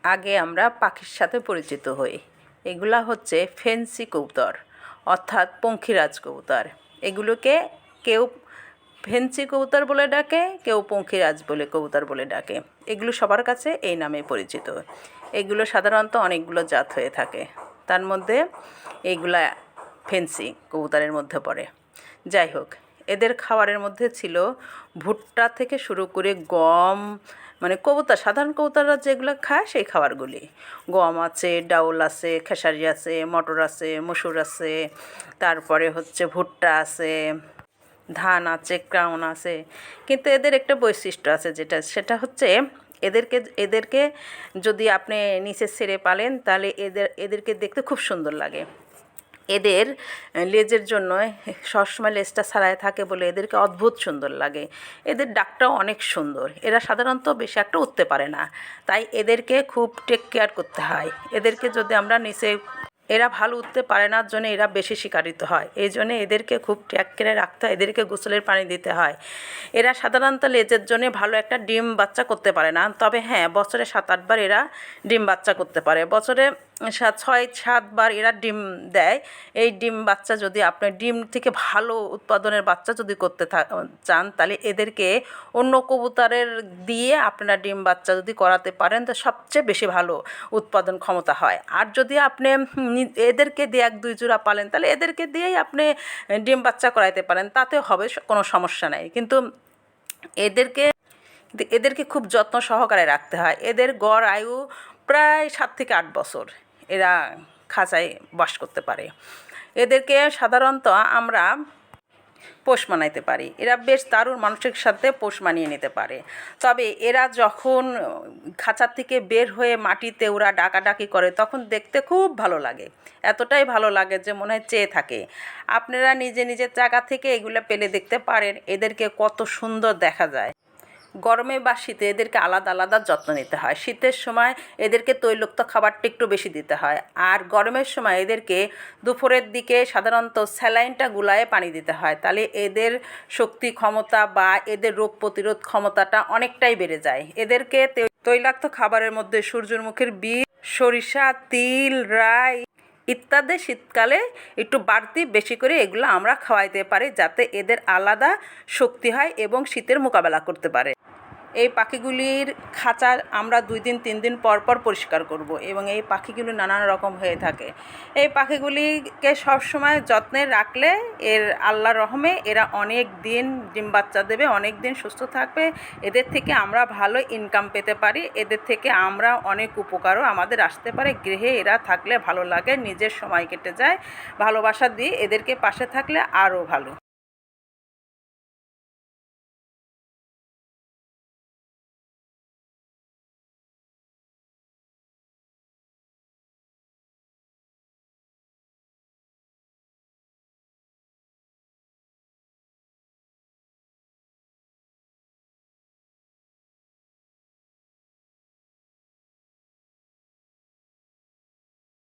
আগে আমরা পাখির সাথে পরিচিত হই। এগুলা হচ্ছে ফেন্সি কবুতর, অর্থাৎ পঙ্খিরাজ কবুতর। এগুলোকে কেউ ফেন্সি কবুতর বলে ডাকে, কেউ পঙ্খিরাজ বলে কবুতর বলে ডাকে। এগুলো সবার কাছে এই নামে পরিচিত। এগুলো সাধারণত অনেকগুলো জাত হয়ে থাকে, তার মধ্যে এইগুলা ফেন্সি কবুতরের মধ্যে পড়ে। যাই হোক, এদের খাবারের মধ্যে ছিল ভুট্টা থেকে শুরু করে গম, মানে কবুতর, সাধারণ কবুতররা যেগুলো খায় সেই খাবারগুলি। গম আছে, ডাউল আছে, খেসারি আছে, মটর আছে, মসুর আছে, তারপরে হচ্ছে ভুট্টা আছে, ধান আছে, ক্রাউন আছে। কিন্তু এদের একটা বৈশিষ্ট্য আছে, সেটা হচ্ছে এদেরকে যদি আপনি নিচে ছেড়ে পালেন তাহলে এদেরকে দেখতে খুব সুন্দর লাগে। এদের লেজের জন্য সবসময় লেজটা ছাড়ায় থাকে বলে এদেরকে অদ্ভুত সুন্দর লাগে। এদের ডাকটাও অনেক সুন্দর। এরা সাধারণত বেশি একটা উঠতে পারে না, তাই এদেরকে খুব টেক কেয়ার করতে হয়। এদেরকে যদি আমরা নিচে, এরা ভালো উঠতে পারে না জন্য এরা বেশি শিকারিত হয়, এই জন্যে এদেরকে খুব ট্যাগ করে রাখতে হয়। এদেরকে গোসলের পানি দিতে হয়। এরা সাধারণত লেজের জন্য ভালো একটা ডিম বাচ্চা করতে পারে না, তবে হ্যাঁ, বছরে 7-8 বার এরা ডিম বাচ্চা করতে পারে। বছরে 6-7 বার এরা ডিম দেয়। এই ডিম বাচ্চা যদি আপনি ডিম থেকে ভালো উৎপাদনের বাচ্চা যদি করতে চান, তাহলে এদেরকে অন্য কবুতরের দিয়ে আপনারা ডিম বাচ্চা যদি করাতে পারেন তো সবচেয়ে বেশি ভালো উৎপাদন ক্ষমতা হয়। আর যদি আপনি এদেরকে দিয়ে 1-2 জোড়া পালেন তাহলে এদেরকে দিয়েই আপনি ডিম বাচ্চা করাইতে পারেন, তাতে হবে, কোনো সমস্যা নাই। কিন্তু এদেরকে খুব যত্ন সহকারে রাখতে হয়। এদের গড় আয়ু প্রায় 7 থেকে 8 বছর এরা খাঁচায় বাস করতে পারে। এদেরকে সাধারণত আমরা পোষ মানাইতে পারি। এরা বেশ দারুণ মানুষের সাথে পোষ মানিয়ে নিতে পারে। তবে এরা যখন খাঁচার থেকে বের হয়ে মাটিতে ওরা ডাকাডাকি করে তখন দেখতে খুব ভালো লাগে। এতটাই ভালো লাগে যে মনে হয় চেয়ে থাকে। আপনারা নিজে নিজের জায়গা থেকে এগুলো পেলে দেখতে পারেন এদেরকে কত সুন্দর দেখা যায়। গরমে বা শীতে এদেরকে আলাদা আলাদা যত্ন নিতে হয়। শীতের সময় এদেরকে তৈলাক্ত খাবারটা একটু বেশি দিতে হয়, আর গরমের সময় এদেরকে দুপুরের দিকে সাধারণত স্যালাইনটা গুলায়ে পানি দিতে হয়। তাহলে এদের শক্তি ক্ষমতা বা এদের রোগ প্রতিরোধ ক্ষমতাটা অনেকটাই বেড়ে যায়। এদেরকে তৈলাক্ত খাবারের মধ্যে সূর্যমুখীর বীজ, সরিষা, তিল, রাই ইত্যাদি শীতকালে একটু বাড়তি বেশি করে এগুলো আমরা খাওয়াইতে পারি, যাতে এদের আলাদা শক্তি হয় এবং শীতের মোকাবেলা করতে পারে। এই পাখিগুলির খাঁচা আমরা 2 দিন 3 দিন পর পর পরিষ্কার করব, এবং এই পাখিগুলি নানান রকম হয়ে থাকে। এই পাখিগুলিকে সবসময় যত্নে রাখলে আল্লাহর রহমে এরা অনেক দিন ডিম বাচ্চা দেবে, অনেক দিন সুস্থ থাকবে। এদের থেকে আমরা ভালো ইনকাম পেতে পারি। এদের থেকে আমরা অনেক উপকারও আমাদের আসতে পারে। গৃহে এরা থাকলে ভালো লাগে, নিজের সময় কেটে যায়। ভালোবাসা দিয়ে এদেরকে পাশে থাকলে আরও ভালো।